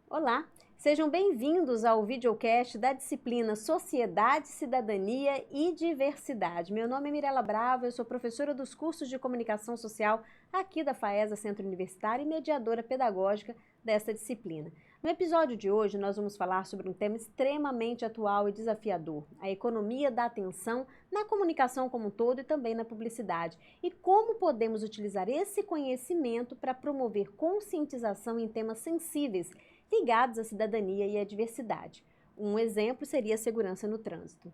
Olá, sejam bem-vindos ao videocast da disciplina Sociedade, Cidadania e Diversidade. Meu nome é Mirela Bravo, eu sou professora dos cursos de Comunicação Social aqui da FAESA Centro Universitário e mediadora pedagógica desta disciplina. No episódio de hoje, nós vamos falar sobre um tema extremamente atual e desafiador, a economia da atenção na comunicação como um todo e também na publicidade, e como podemos utilizar esse conhecimento para promover conscientização em temas sensíveis ligados à cidadania e à diversidade. Um exemplo seria a segurança no trânsito.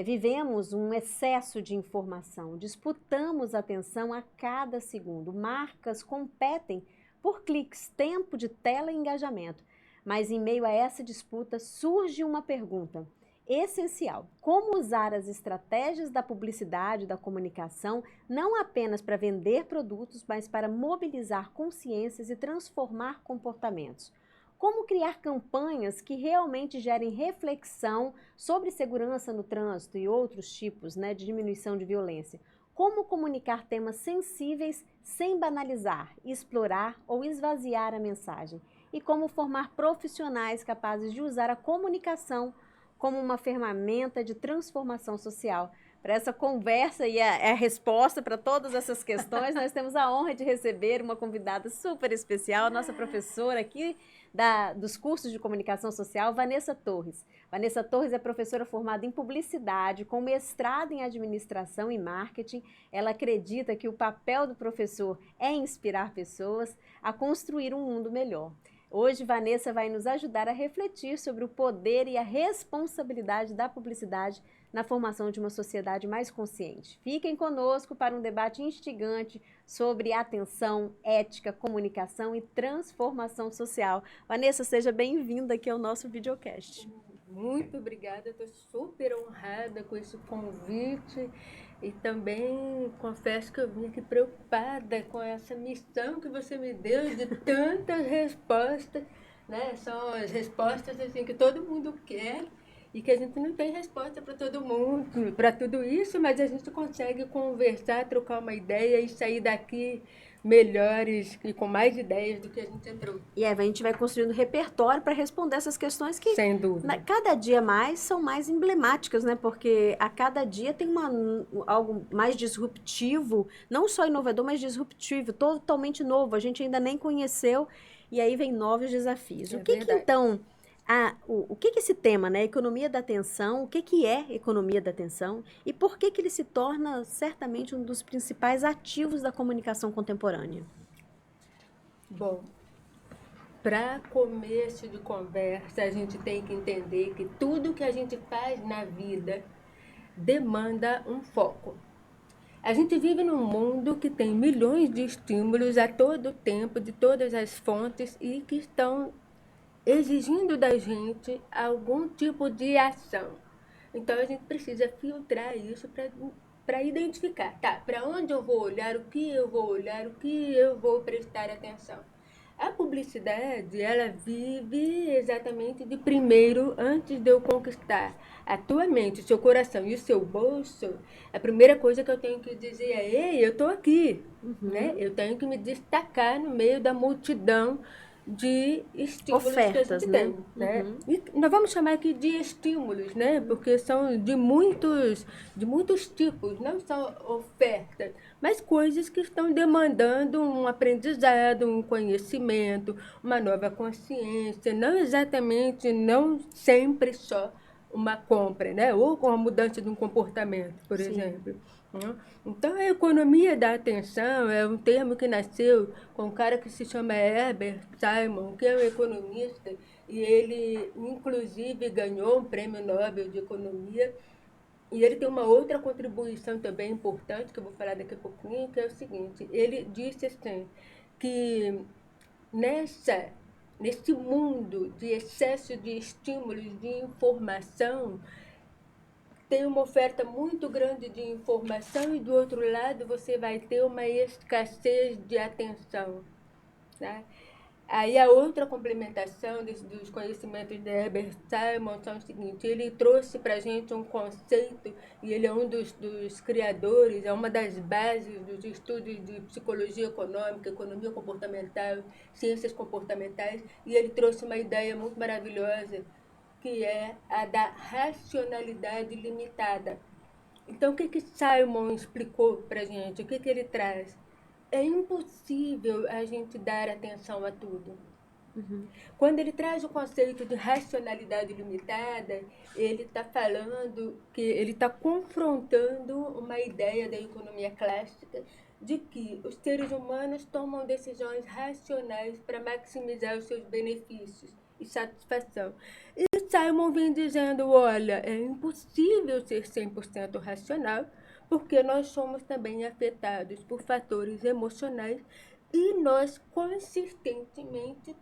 Vivemos um excesso de informação, disputamos atenção a cada segundo. Marcas competem por cliques, tempo de tela e engajamento. Mas em meio a essa disputa surge uma pergunta essencial: como usar as estratégias da publicidade e da comunicação não apenas para vender produtos, mas para mobilizar consciências e transformar comportamentos? Como criar campanhas que realmente gerem reflexão sobre segurança no trânsito e outros tipos, de diminuição de violência? Como comunicar temas sensíveis sem banalizar, explorar ou esvaziar a mensagem? E como formar profissionais capazes de usar a comunicação como uma ferramenta de transformação social? Para essa conversa e a resposta para todas essas questões, nós temos a honra de receber uma convidada super especial, nossa professora aqui dos cursos de comunicação social, Vanessa Torres. Vanessa Torres é professora formada em publicidade, com mestrado em administração e marketing. Ela acredita que o papel do professor é inspirar pessoas a construir um mundo melhor. Hoje, Vanessa vai nos ajudar a refletir sobre o poder e a responsabilidade da publicidade na formação de uma sociedade mais consciente. Fiquem conosco para um debate instigante sobre atenção, ética, comunicação e transformação social. Vanessa, seja bem-vinda aqui ao nosso videocast. Muito obrigada, estou super honrada com esse convite e também confesso que eu vim aqui preocupada com essa missão que você me deu de tantas respostas, né? São as respostas assim que todo mundo quer e que a gente não tem resposta para todo mundo, para tudo isso, mas a gente consegue conversar, trocar uma ideia e sair daqui melhores e com mais ideias do que a gente entrou. E aí a gente vai construindo repertório para responder essas questões que, Sem dúvida. cada dia mais, são mais emblemáticas, né? Porque a cada dia tem algo mais disruptivo, não só inovador, mas disruptivo, totalmente novo. A gente ainda nem conheceu e aí vem novos desafios. É O que verdade. então, o que esse tema, né? Economia da atenção, o que é economia da atenção e por que ele se torna certamente um dos principais ativos da comunicação contemporânea? Bom, para começo de conversa, a gente tem que entender que tudo que a gente faz na vida demanda um foco. A gente vive num mundo que tem milhões de estímulos a todo tempo, de todas as fontes, e que estão exigindo da gente algum tipo de ação. Então a gente precisa filtrar isso para identificar, tá? Para onde eu vou olhar, o que eu vou olhar, o que eu vou prestar atenção. A publicidade, ela vive exatamente de primeiro, antes de eu conquistar a tua mente, o seu coração e o seu bolso, a primeira coisa que eu tenho que dizer é: ei, eu estou aqui, né? Eu tenho que me destacar no meio da multidão de estímulos que a Ofertas, gente né? tem, né? E nós vamos chamar aqui de estímulos, né? Porque são de muitos tipos, não só ofertas, mas coisas que estão demandando um aprendizado, um conhecimento, uma nova consciência, não exatamente, não sempre só uma compra, né? Ou com a mudança de um comportamento, por Sim. exemplo. Então, a economia da atenção é um termo que nasceu com um cara que se chama Herbert Simon, que é um economista, e ele, inclusive, ganhou um prêmio Nobel de Economia. E ele tem uma outra contribuição também importante, que eu vou falar daqui a pouquinho, que é o seguinte: ele disse assim, que nessa, nesse mundo de excesso de estímulos, de informação, tem uma oferta muito grande de informação e do outro lado você vai ter uma escassez de atenção, né? Aí a outra complementação dos conhecimentos de Herbert Simon são o seguinte: ele trouxe para a gente um conceito, e ele é um dos criadores, é uma das bases dos estudos de psicologia econômica, economia comportamental, ciências comportamentais, e ele trouxe uma ideia muito maravilhosa, que é a da racionalidade limitada. Então, o que Simon explicou para a gente? O que ele traz? É impossível a gente dar atenção a tudo. Quando ele traz o conceito de racionalidade limitada, ele está falando que ele está confrontando uma ideia da economia clássica de que os seres humanos tomam decisões racionais para maximizar os seus benefícios e satisfação. E Simon vem dizendo, olha, é impossível ser 100% racional, porque nós somos também afetados por fatores emocionais e nós consistentemente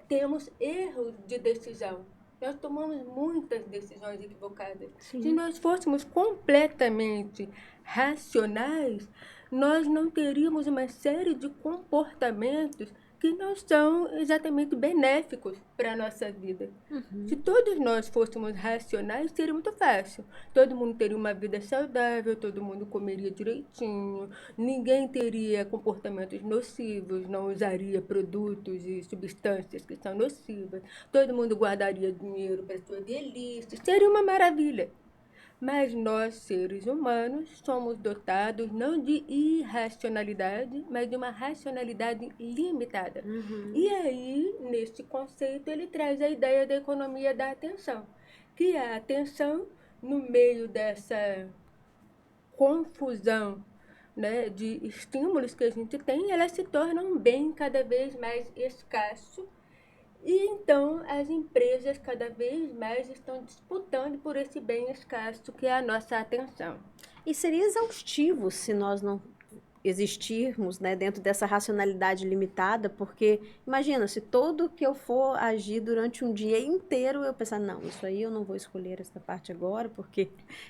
temos erros de decisão. Nós tomamos muitas decisões equivocadas. Sim. Se nós fôssemos completamente racionais, nós não teríamos uma série de comportamentos que não são exatamente benéficos para a nossa vida. Se todos nós fôssemos racionais, seria muito fácil. Todo mundo teria uma vida saudável, todo mundo comeria direitinho, ninguém teria comportamentos nocivos, não usaria produtos e substâncias que são nocivas, todo mundo guardaria dinheiro para sua velhice, seria uma maravilha. Mas nós, seres humanos, somos dotados não de irracionalidade, mas de uma racionalidade limitada. E aí, nesse conceito, ele traz a ideia da economia da atenção, que a atenção, no meio dessa confusão, né, de estímulos que a gente tem, ela se torna um bem cada vez mais escasso. E então as empresas cada vez mais estão disputando por esse bem escasso que é a nossa atenção. E seria exaustivo se nós não existirmos, né, dentro dessa racionalidade limitada, porque imagina, se todo que eu for agir durante um dia inteiro, eu pensar, não, isso aí eu não vou escolher essa parte agora, porque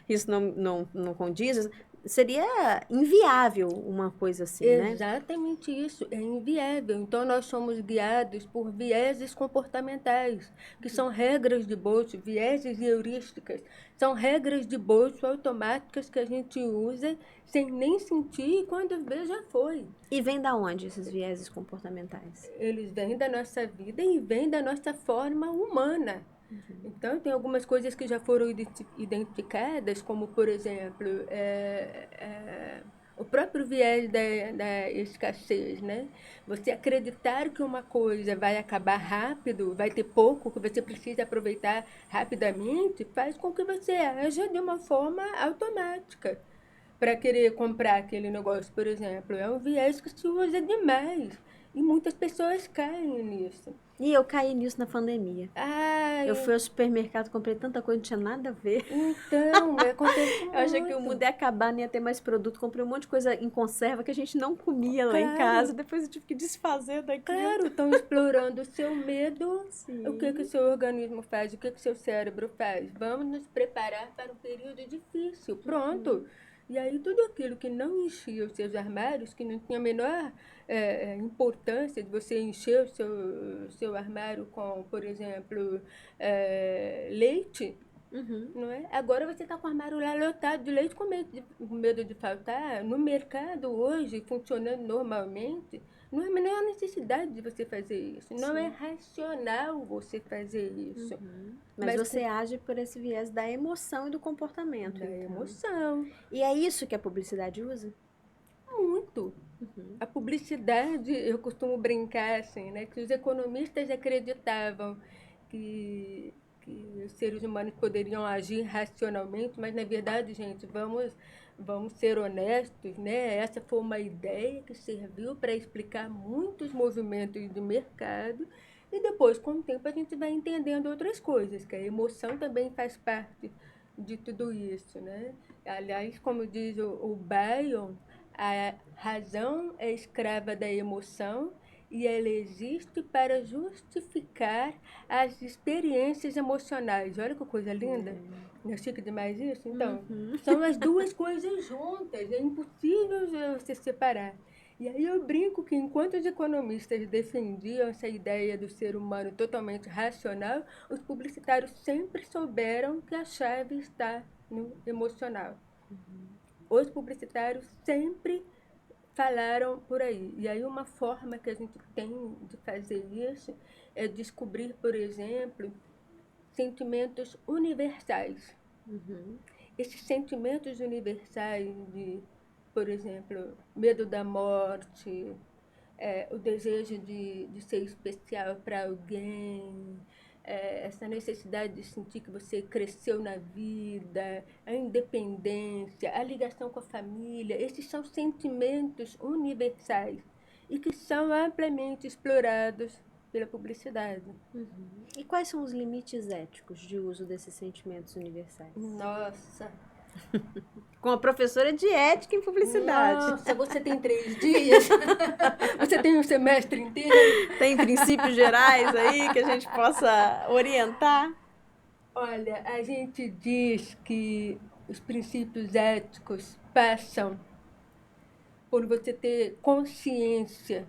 isso não condiz, seria inviável uma coisa assim, né? Exatamente isso, é inviável. Então, nós somos guiados por vieses comportamentais, que são regras de bolso, vieses e heurísticas. São regras de bolso automáticas que a gente usa sem nem sentir e quando vê já foi. E vem da onde esses vieses comportamentais? Eles vêm da nossa vida e vêm da nossa forma humana. Então, tem algumas coisas que já foram identificadas, como, por exemplo, o próprio viés da escassez, né? Você acreditar que uma coisa vai acabar rápido, vai ter pouco, que você precisa aproveitar rapidamente, faz com que você haja de uma forma automática para querer comprar aquele negócio, por exemplo. É um viés que se usa demais e muitas pessoas caem nisso. E eu caí nisso na pandemia. Ai, Eu fui ao supermercado, comprei tanta coisa, não tinha nada a ver. então, acontece muito. Eu achei que o mundo ia acabar, não ia ter mais produto. Comprei um monte de coisa em conserva que a gente não comia lá em Claro. casa. Depois eu tive que desfazer daquilo. Claro, estão explorando o seu medo. Sim. O que o seu organismo faz, o que o seu cérebro faz. Vamos nos preparar para um período difícil. Pronto. E aí tudo aquilo que não enchia os seus armários, que não tinha a menor importância de você encher o seu armário com, por exemplo, leite, não é? Agora você está com o armário lá lotado de leite com medo de faltar. No mercado hoje, funcionando normalmente, não é a menor necessidade de você fazer isso. Não é racional você fazer isso. Mas você age por esse viés da emoção e do comportamento. Da então. emoção. E é isso que a publicidade usa? Muito. A publicidade, eu costumo brincar assim, né, que os economistas acreditavam que os seres humanos poderiam agir racionalmente, mas na verdade, gente, vamos ser honestos, né? Essa foi uma ideia que serviu para explicar muitos movimentos de mercado e depois, com o tempo, a gente vai entendendo outras coisas, que a emoção também faz parte de tudo isso, né? Aliás, como diz o Byron, a razão é escrava da emoção e ela existe para justificar as experiências emocionais. Olha que coisa linda. Não é chique demais isso? Então, são as duas coisas juntas. É impossível você separar. E aí eu brinco que enquanto os economistas defendiam essa ideia do ser humano totalmente racional, os publicitários sempre souberam que a chave está no emocional. Os publicitários sempre falaram por aí. E aí uma forma que a gente tem de fazer isso é descobrir, por exemplo, sentimentos universais. Esses sentimentos universais de, por exemplo, medo da morte, o desejo de ser especial para alguém, essa necessidade de sentir que você cresceu na vida, a independência, a ligação com a família, esses são sentimentos universais e que são amplamente explorados pela publicidade. E quais são os limites éticos de uso desses sentimentos universais? Nossa! Com a professora de ética em publicidade. Nossa, você tem 3 dias? Você tem um semestre inteiro? Tem princípios gerais aí que a gente possa orientar? Olha, a gente diz que os princípios éticos passam por você ter consciência,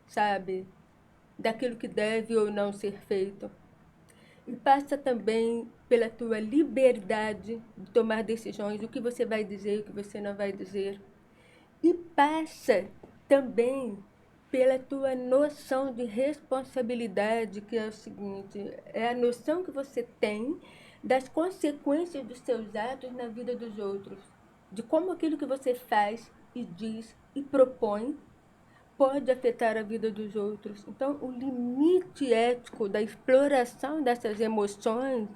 sabe, daquilo que deve ou não ser feito. E passa também pela tua liberdade de tomar decisões, o que você vai dizer, o que você não vai dizer. E passa também pela tua noção de responsabilidade, que é o seguinte, é a noção que você tem das consequências dos seus atos na vida dos outros, de como aquilo que você faz e diz e propõe pode afetar a vida dos outros. Então, o limite ético da exploração dessas emoções,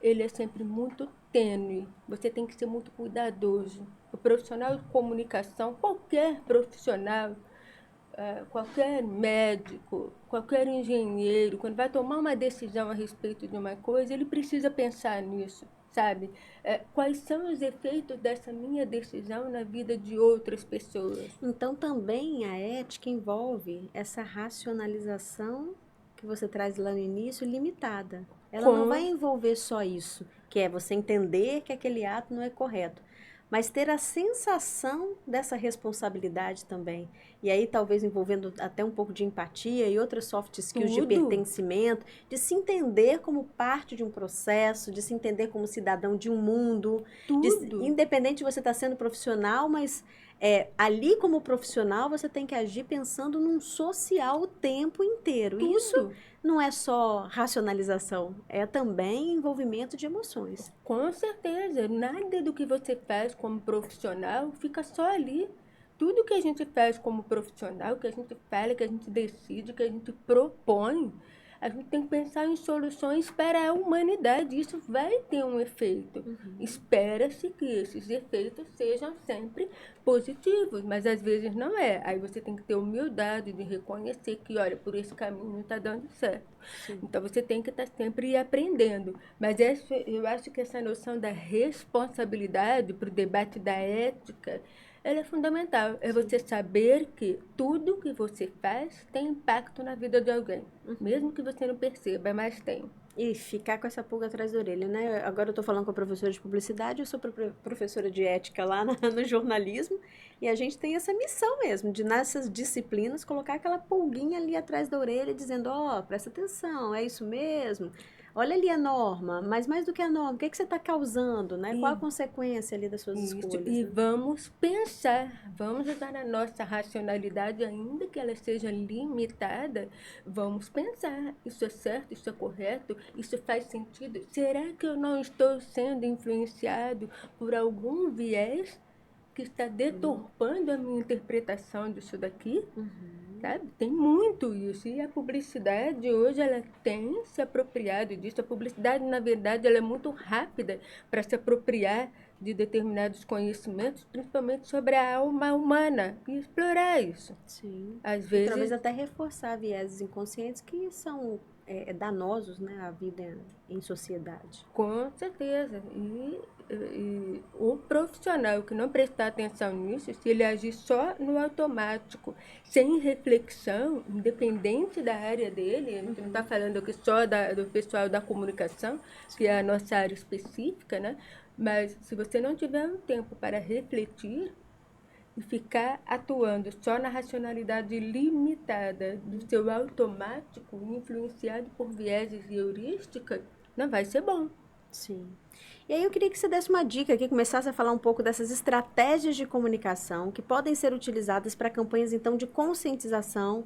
ele é sempre muito tênue. Você tem que ser muito cuidadoso. O profissional de comunicação, qualquer profissional, qualquer médico, qualquer engenheiro, quando vai tomar uma decisão a respeito de uma coisa, ele precisa pensar nisso, sabe? Quais são os efeitos dessa minha decisão na vida de outras pessoas? Então também a ética envolve essa racionalização que você traz lá no início, limitada. Ela não vai envolver só isso, que é você entender que aquele ato não é correto, mas ter a sensação dessa responsabilidade também. E aí talvez envolvendo até um pouco de empatia e outras soft skills de pertencimento, de se entender como parte de um processo, de se entender como cidadão de um mundo, independente de você estar sendo profissional, mas ali como profissional você tem que agir pensando num social o tempo inteiro. Isso não é só racionalização, é também envolvimento de emoções. Com certeza, nada do que você faz como profissional fica só ali. Tudo que a gente faz como profissional, que a gente fala, que a gente decide, que a gente propõe, a gente tem que pensar em soluções para a humanidade. Isso vai ter um efeito. Espera-se que esses efeitos sejam sempre positivos, mas às vezes não é. Aí você tem que ter humildade de reconhecer que, olha, por esse caminho não está dando certo. Sim. Então você tem que estar sempre aprendendo. Mas eu acho que essa noção da responsabilidade para o debate da ética, ela é fundamental. É você saber que tudo que você faz tem impacto na vida de alguém. Mesmo que você não perceba, mas tem. E ficar com essa pulga atrás da orelha, né? Agora eu estou falando com a professora de publicidade, eu sou professora de ética lá no jornalismo, e a gente tem essa missão mesmo, de nessas disciplinas colocar aquela pulguinha ali atrás da orelha, dizendo, presta atenção, é isso mesmo? Olha ali a norma, mas mais do que a norma, o que você está causando, né? Qual a consequência ali das suas escolhas? E né? vamos pensar, vamos usar a nossa racionalidade, ainda que ela seja limitada, vamos pensar, isso é certo, isso é correto, isso faz sentido? Será que eu não estou sendo influenciado por algum viés que está deturpando a minha interpretação disso daqui? Sabe? Tem muito isso. E a publicidade hoje ela tem se apropriado disso. A publicidade, na verdade, ela é muito rápida para se apropriar de determinados conhecimentos, principalmente sobre a alma humana, e explorar isso. Sim. Às vezes, talvez até reforçar vieses inconscientes que são danosos, né, à vida em sociedade. Com certeza. E o profissional que não prestar atenção nisso, se ele agir só no automático, sem reflexão, independente da área dele, a gente não está falando aqui só do pessoal da comunicação, que é a nossa área específica, né? Mas se você não tiver um tempo para refletir, e ficar atuando só na racionalidade limitada do seu automático, influenciado por vieses e heurísticas, não vai ser bom. Sim. E aí eu queria que você desse uma dica aqui, começasse a falar um pouco dessas estratégias de comunicação que podem ser utilizadas para campanhas, então, de conscientização,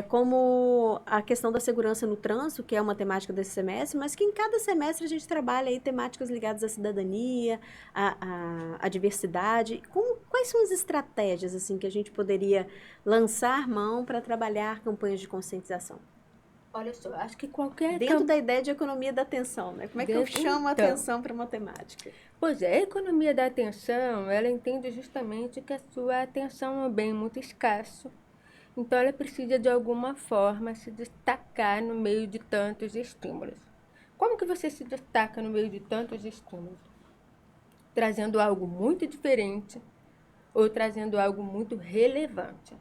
como a questão da segurança no trânsito, que é uma temática desse semestre, mas que em cada semestre a gente trabalha aí temáticas ligadas à cidadania, à diversidade. Quais são as estratégias, assim, que a gente poderia lançar mão para trabalhar campanhas de conscientização? Olha só, acho que qualquer Dentro da ideia de economia da atenção, né? Como é que eu chamo a Então, atenção para matemática? pois é, a economia da atenção, ela entende justamente que a sua atenção é um bem muito escasso. Então, ela precisa, de alguma forma, se destacar no meio de tantos estímulos. Como que você se destaca no meio de tantos estímulos? Trazendo algo muito diferente ou trazendo algo muito relevante.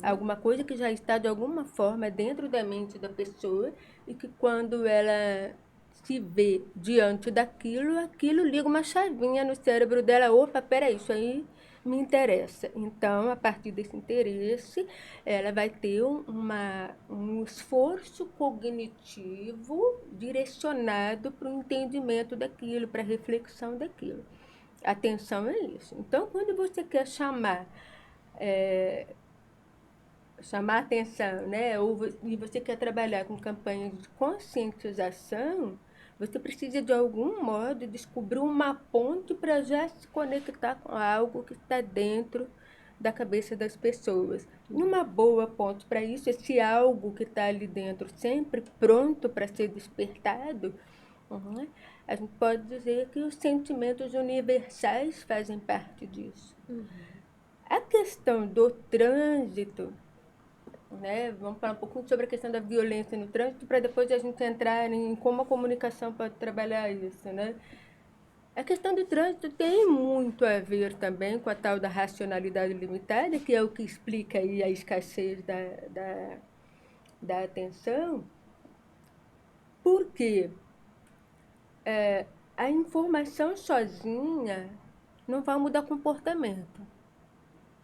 Alguma coisa que já está, de alguma forma, dentro da mente da pessoa e que, quando ela se vê diante daquilo, aquilo liga uma chavinha no cérebro dela. Opa, peraí, isso aí me interessa. Então, a partir desse interesse, ela vai ter um esforço cognitivo direcionado para o entendimento daquilo, para a reflexão daquilo. Atenção é isso. Então, quando você quer chamar atenção, né? E você quer trabalhar com campanhas de conscientização, você precisa, de algum modo, descobrir uma ponte para já se conectar com algo que está dentro da cabeça das pessoas. E uma boa ponte para isso, esse algo que está ali dentro, sempre pronto para ser despertado, uhum, a gente pode dizer que os sentimentos universais fazem parte disso. A questão do trânsito, né? Vamos falar um pouquinho sobre a questão da violência no trânsito, para depois a gente entrar em como a comunicação pode trabalhar isso, né? A questão do trânsito tem muito a ver também com a tal da racionalidade limitada, que é o que explica aí a escassez da atenção, porque a informação sozinha não vai mudar comportamento.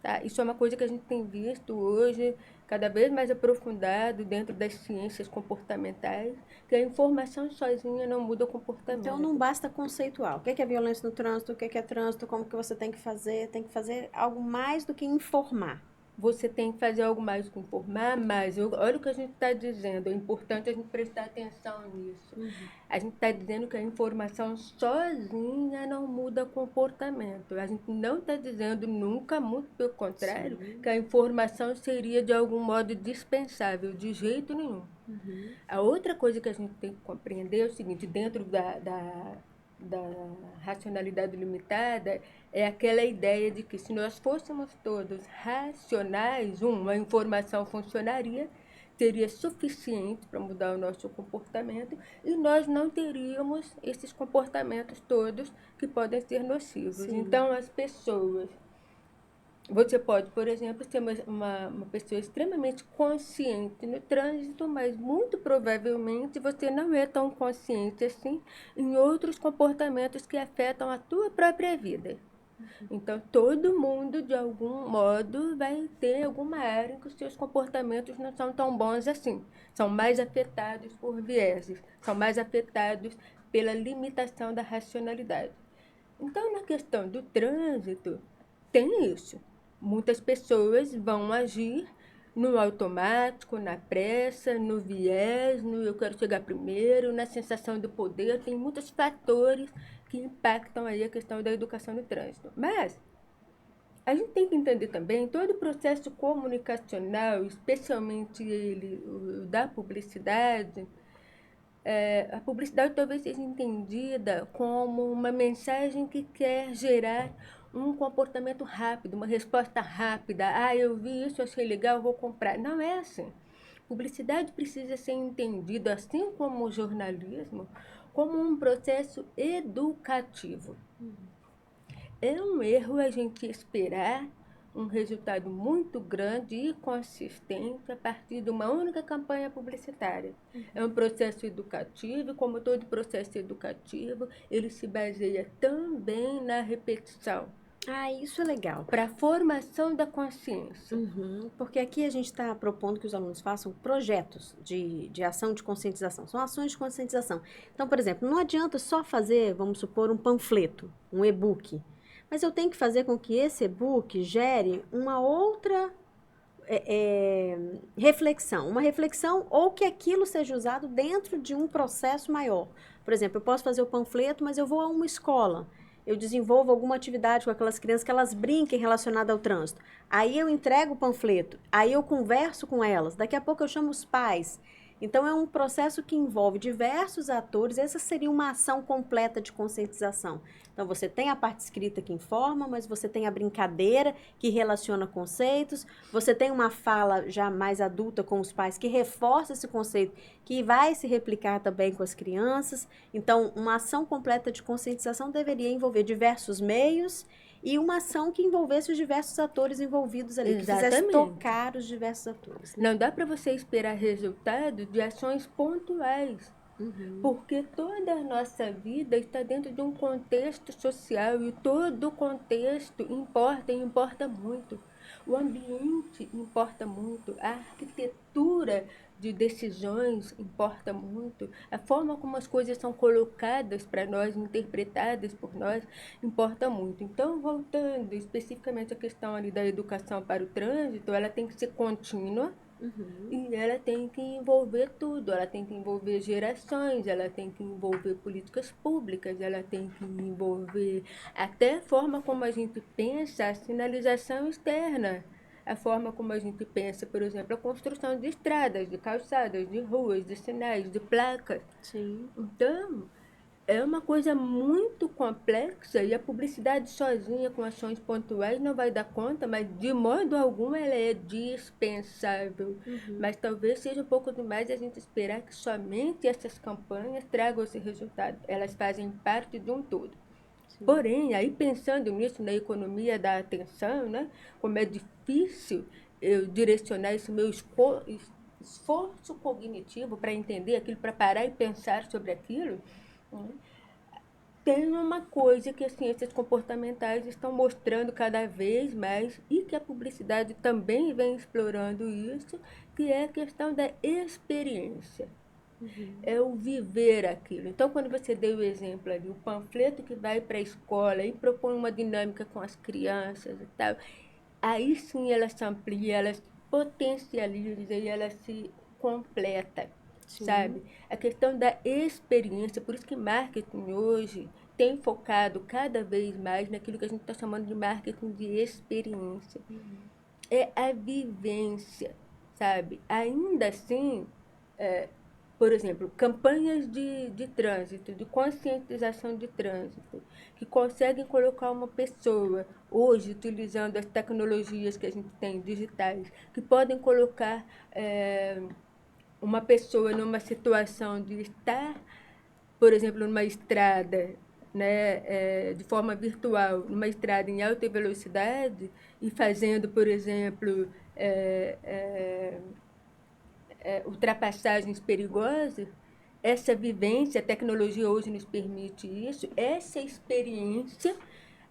Tá? Isso é uma coisa que a gente tem visto hoje, cada vez mais aprofundado dentro das ciências comportamentais, que a informação sozinha não muda o comportamento. Então não basta conceitual. O que é violência no trânsito, o que é trânsito, como que você tem que fazer algo mais do que informar. Você tem que fazer algo mais do que informar, mas olha o que a gente está dizendo, é importante a gente prestar atenção nisso. A gente está dizendo que a informação sozinha não muda comportamento. A gente não está dizendo nunca, muito pelo contrário, que a informação seria de algum modo dispensável, de jeito nenhum. A outra coisa que a gente tem que compreender é o seguinte, dentro da racionalidade limitada, é aquela ideia de que, se nós fôssemos todos racionais, a informação funcionaria, seria suficiente para mudar o nosso comportamento, e nós não teríamos esses comportamentos todos que podem ser nocivos. Sim. Então, as pessoas... Você pode, por exemplo, ser uma pessoa extremamente consciente no trânsito, mas muito provavelmente você não é tão consciente assim em outros comportamentos que afetam a tua própria vida. Então, todo mundo, de algum modo, vai ter alguma área em que os seus comportamentos não são tão bons assim. São mais afetados por vieses, são mais afetados pela limitação da racionalidade. Então, na questão do trânsito, tem isso. Muitas pessoas vão agir no automático, na pressa, no viés, no eu quero chegar primeiro, na sensação do poder. Tem muitos fatores que impactam aí a questão da educação no trânsito. Mas a gente tem que entender também todo o processo comunicacional, especialmente o da publicidade. A publicidade talvez seja entendida como uma mensagem que quer gerar um comportamento rápido, uma resposta rápida. Ah, eu vi isso, achei legal, vou comprar. Não é assim. Publicidade precisa ser entendida, assim como o jornalismo, como um processo educativo. É um erro a gente esperar um resultado muito grande e consistente a partir de uma única campanha publicitária. É um processo educativo, e como todo processo educativo, ele se baseia também na repetição. Ah, isso é legal. para a formação da consciência. Uhum, porque aqui a gente está propondo que os alunos façam projetos de ação de conscientização, são ações de conscientização. Então, por exemplo, não adianta só fazer, vamos supor, um panfleto, um e-book, mas eu tenho que fazer com que esse e-book gere uma outra reflexão, uma reflexão ou que aquilo seja usado dentro de um processo maior. Por exemplo, eu posso fazer o panfleto, mas eu vou a uma escola, eu desenvolvo alguma atividade com aquelas crianças que elas brinquem relacionada ao trânsito. Aí eu entrego o panfleto, aí eu converso com elas, daqui a pouco eu chamo os pais. Então é um processo que envolve diversos atores, essa seria uma ação completa de conscientização. Então você tem a parte escrita que informa, mas você tem a brincadeira que relaciona conceitos, você tem uma fala já mais adulta com os pais que reforça esse conceito, que vai se replicar também com as crianças. Então, uma ação completa de conscientização deveria envolver diversos meios e uma ação que envolvesse os diversos atores envolvidos ali, que fizesse tocar os diversos atores. Não dá para você esperar resultado de ações pontuais. Porque toda a nossa vida está dentro de um contexto social e todo contexto importa e importa muito. O ambiente importa muito, a arquitetura de decisões importa muito, a forma como as coisas são colocadas para nós, interpretadas por nós, importa muito. Então, voltando especificamente à questão ali da educação para o trânsito, ela tem que ser contínua. E ela tem que envolver tudo, ela tem que envolver gerações, ela tem que envolver políticas públicas, ela tem que envolver até a forma como a gente pensa a sinalização externa, a forma como a gente pensa, por exemplo, a construção de estradas, de calçadas, de ruas, de sinais, de placas. Sim. Então, é uma coisa muito complexa e a publicidade sozinha com ações pontuais não vai dar conta, mas de modo algum ela é dispensável. Mas talvez seja um pouco demais a gente esperar que somente essas campanhas tragam esse resultado. Elas fazem parte de um todo. Sim. Porém, aí pensando nisso na economia da atenção, né, como é difícil eu direcionar esse meu esforço cognitivo para entender aquilo, para parar e pensar sobre aquilo, tem uma coisa que as ciências comportamentais estão mostrando cada vez mais e que a publicidade também vem explorando isso, que é a questão da experiência. É o viver aquilo. Então, quando você deu o exemplo ali, o panfleto que vai para a escola e propõe uma dinâmica com as crianças e tal, aí sim ela se amplia, ela se potencializa e ela se completa. Sim. Sabe? A questão da experiência, por isso que marketing hoje tem focado cada vez mais naquilo que a gente está chamando de marketing de experiência. É a vivência, sabe? Ainda assim, por exemplo, campanhas de trânsito, de conscientização de trânsito, que conseguem colocar uma pessoa, hoje, utilizando as tecnologias que a gente tem, digitais, que podem colocar uma pessoa numa situação de estar, por exemplo, numa estrada, né, de forma virtual, numa estrada em alta velocidade e fazendo, por exemplo, ultrapassagens perigosas, essa vivência, a tecnologia hoje nos permite isso, essa experiência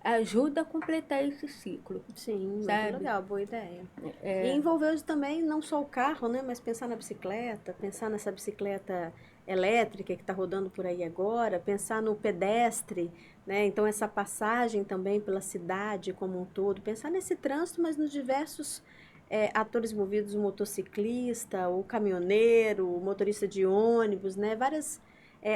ajuda a completar esse ciclo. Sim, sabe? Muito legal, boa ideia. E envolveu também não só o carro, né, mas pensar na bicicleta, pensar nessa bicicleta elétrica que está rodando por aí agora, pensar no pedestre, né, então essa passagem também pela cidade como um todo, pensar nesse trânsito, mas nos diversos atores envolvidos, o motociclista, o caminhoneiro, o motorista de ônibus, né, várias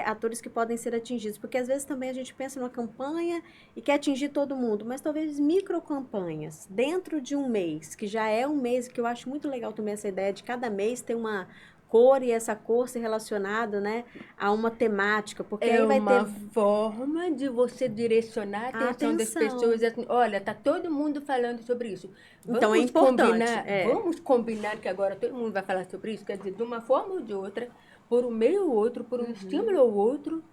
atores que podem ser atingidos, porque às vezes também a gente pensa numa campanha e quer atingir todo mundo, mas talvez microcampanhas dentro de um mês, que já é um mês, que eu acho muito legal também essa ideia de cada mês ter uma cor e essa cor ser relacionada, né, a uma temática, porque aí vai ter uma forma de você direcionar a atenção das pessoas. Assim, olha, tá todo mundo falando sobre isso. Então é importante. Vamos combinar que agora todo mundo vai falar sobre isso, quer dizer, de uma forma ou de outra, por um meio ou outro, por um estímulo ou outro,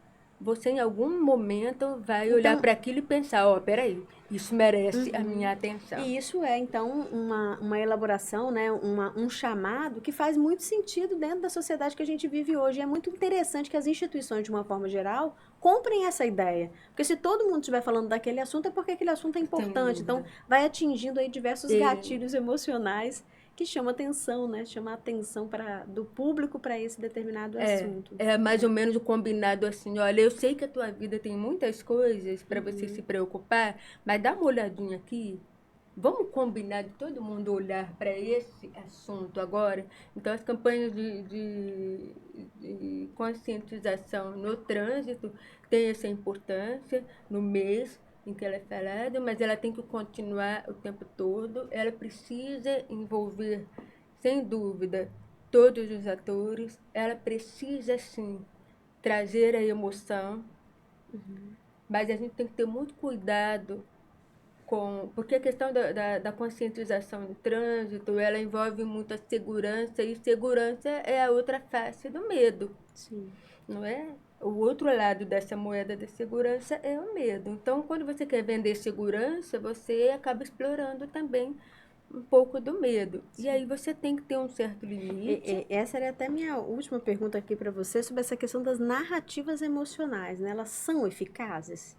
você em algum momento vai olhar para aquilo e pensar, ó, peraí, isso merece a minha atenção. E isso é, então, uma elaboração, né, um chamado que faz muito sentido dentro da sociedade que a gente vive hoje. É muito interessante que as instituições, de uma forma geral, comprem essa ideia. Porque se todo mundo estiver falando daquele assunto, é porque aquele assunto é importante. Então, vai atingindo aí diversos gatilhos emocionais que chama atenção, né? Chama a atenção do público para esse determinado assunto. É mais ou menos o combinado assim, olha, eu sei que a tua vida tem muitas coisas para você se preocupar, mas dá uma olhadinha aqui. Vamos combinar de todo mundo olhar para esse assunto agora? Então, as campanhas de conscientização no trânsito têm essa importância no mês em que ela é falada, mas ela tem que continuar o tempo todo. Ela precisa envolver, sem dúvida, todos os atores. Ela precisa, sim, trazer a emoção, mas a gente tem que ter muito cuidado porque a questão da conscientização no trânsito, ela envolve muita segurança, e segurança é a outra face do medo. Sim. Não é? O outro lado dessa moeda da segurança é o medo. Então, quando você quer vender segurança, você acaba explorando também um pouco do medo. Sim. E aí você tem que ter um certo limite. Essa era até minha última pergunta aqui para você sobre essa questão das narrativas emocionais, né? Elas são eficazes?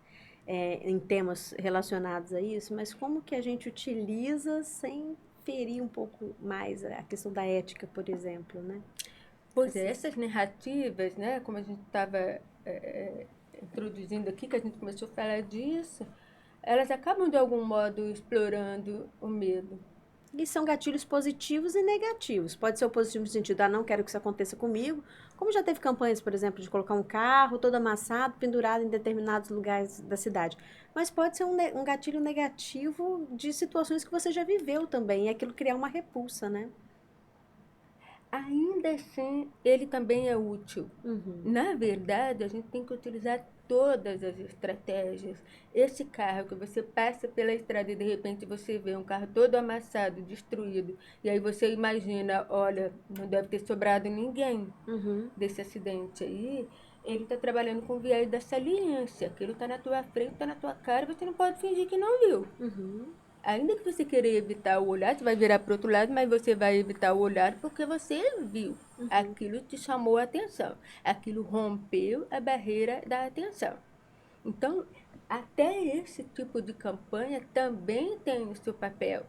Em temas relacionados a isso, mas como que a gente utiliza sem ferir um pouco mais a questão da ética, por exemplo, né? Pois é, essas narrativas, né, como a gente estava introduzindo aqui, que a gente começou a falar disso, elas acabam de algum modo explorando o medo. E são gatilhos positivos e negativos. Pode ser o positivo no sentido, não quero que isso aconteça comigo. Como já teve campanhas, por exemplo, de colocar um carro todo amassado, pendurado em determinados lugares da cidade. Mas pode ser um gatilho negativo de situações que você já viveu também. E aquilo criar uma repulsa, né? Ainda assim, ele também é útil. Na verdade, a gente tem que utilizar todas as estratégias. Esse carro que você passa pela estrada e de repente você vê um carro todo amassado, destruído, e aí você imagina, olha, não deve ter sobrado ninguém desse acidente aí. Ele está trabalhando com viés da saliência. Aquilo está na tua frente, está na tua cara, você não pode fingir que não viu. Ainda que você queira evitar o olhar, você vai virar para o outro lado, mas você vai evitar o olhar porque você viu. Aquilo te chamou a atenção. Aquilo rompeu a barreira da atenção. Então, até esse tipo de campanha também tem o seu papel,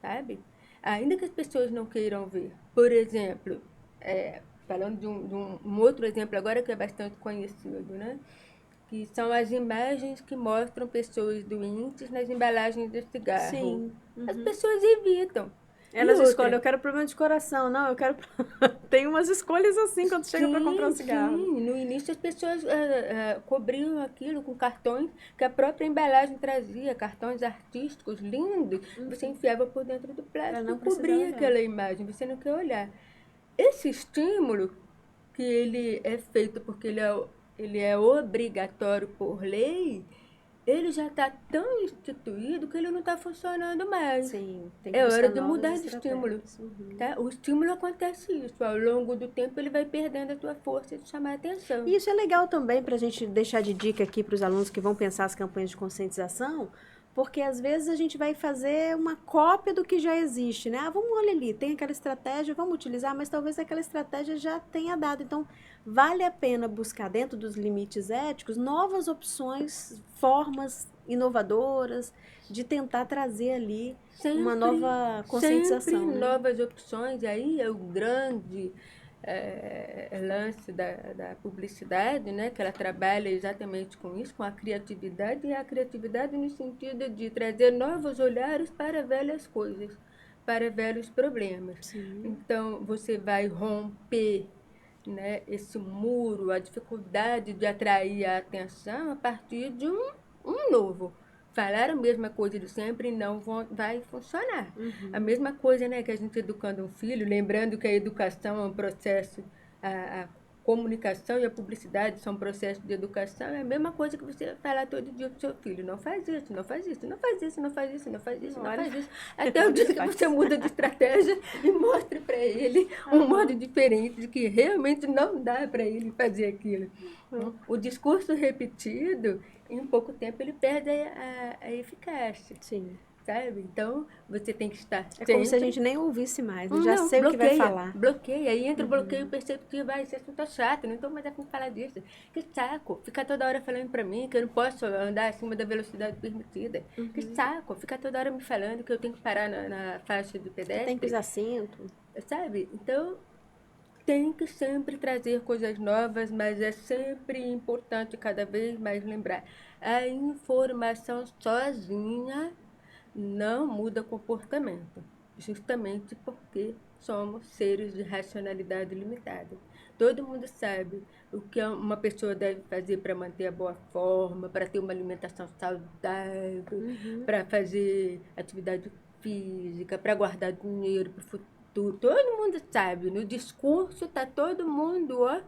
sabe? Ainda que as pessoas não queiram ver. Por exemplo, falando de um outro exemplo agora que é bastante conhecido, né? Que são as imagens que mostram pessoas doentes nas embalagens de cigarro. Sim. As pessoas evitam. Elas escolhem, eu quero problema de coração, não, eu quero... Tem umas escolhas assim quando chega para comprar um cigarro. Sim, no início as pessoas cobriam aquilo com cartões que a própria embalagem trazia, cartões artísticos lindos, você enfiava por dentro do plástico e cobria aquela imagem, você não quer olhar. Esse estímulo, que ele é feito porque ele é obrigatório por lei, ele já está tão instituído que ele não está funcionando mais. Sim, tem que é hora de mudar de estímulo. Tá? O estímulo acontece isso. Ao longo do tempo, ele vai perdendo a tua força de chamar a atenção. E isso é legal também para a gente deixar de dica aqui para os alunos que vão pensar as campanhas de conscientização, porque às vezes a gente vai fazer uma cópia do que já existe, né? Vamos olhar ali, tem aquela estratégia, vamos utilizar, mas talvez aquela estratégia já tenha dado. Então, vale a pena buscar dentro dos limites éticos novas opções, formas inovadoras de tentar trazer ali uma nova conscientização. Sempre novas opções, aí é o grande lance da publicidade, né? Que ela trabalha exatamente com isso, com a criatividade, e a criatividade no sentido de trazer novos olhares para velhas coisas, para velhos problemas. Sim. Então, você vai romper, né, esse muro, a dificuldade de atrair a atenção a partir de um novo. Falar a mesma coisa de sempre não vai funcionar. A mesma coisa, né, que a gente educando um filho, lembrando que a educação é um processo a comunicação e a publicidade são processos de educação, é a mesma coisa que você falar todo dia para o seu filho, não faz isso, não faz isso, não faz isso, não faz isso, não faz isso, não faz isso, até o dia que você muda de estratégia e mostre para ele um modo diferente de que realmente não dá para ele fazer aquilo. O discurso repetido, em pouco tempo, ele perde a eficácia. Sim. Sabe? Então, você tem que estar É como se a gente nem ouvisse mais, eu já não, sei bloqueia, o que vai falar. bloqueia. Aí entra o bloqueio perceptivo, esse assunto é chato, não estou mais afim de falar disso. Que saco, ficar toda hora falando para mim que eu não posso andar acima da velocidade permitida. Que saco, ficar toda hora me falando que eu tenho que parar na faixa de pedestre. Tem que usar cinto. Sabe? Então, tem que sempre trazer coisas novas, mas é sempre importante cada vez mais lembrar. A informação sozinha não muda comportamento, justamente porque somos seres de racionalidade limitada. Todo mundo sabe o que uma pessoa deve fazer para manter a boa forma, para ter uma alimentação saudável, para fazer atividade física, para guardar dinheiro para o futuro. Todo mundo sabe. No discurso está todo mundo, ó,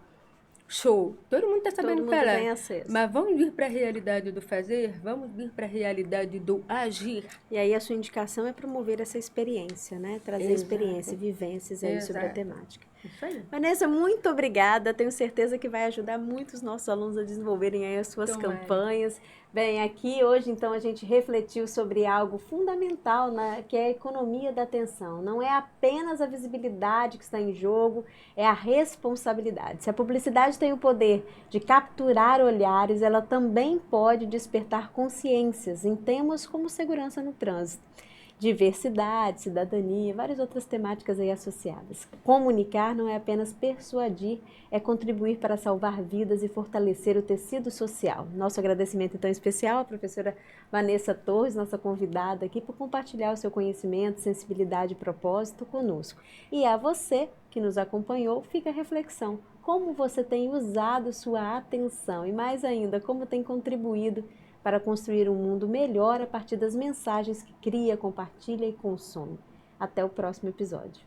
show. Todo mundo está sabendo Todo mundo falar. tem acesso. Mas vamos vir para a realidade do fazer? Vamos vir para a realidade do agir? E aí a sua indicação é promover essa experiência, né? Trazer experiência, vivências aí sobre a temática. Isso aí. Vanessa, muito obrigada. Tenho certeza que vai ajudar muito os nossos alunos a desenvolverem aí as suas campanhas. Bem, aqui hoje então a gente refletiu sobre algo fundamental, né, que é a economia da atenção. Não é apenas a visibilidade que está em jogo, é a responsabilidade. Se a publicidade tem o poder de capturar olhares, ela também pode despertar consciências em temas como segurança no trânsito, diversidade, cidadania, várias outras temáticas aí associadas. Comunicar não é apenas persuadir, é contribuir para salvar vidas e fortalecer o tecido social. Nosso agradecimento então especial à professora Vanessa Torres, nossa convidada aqui, por compartilhar o seu conhecimento, sensibilidade e propósito conosco. E a você que nos acompanhou, fica a reflexão. Como você tem usado sua atenção e mais ainda, como tem contribuído para construir um mundo melhor a partir das mensagens que cria, compartilha e consome. Até o próximo episódio.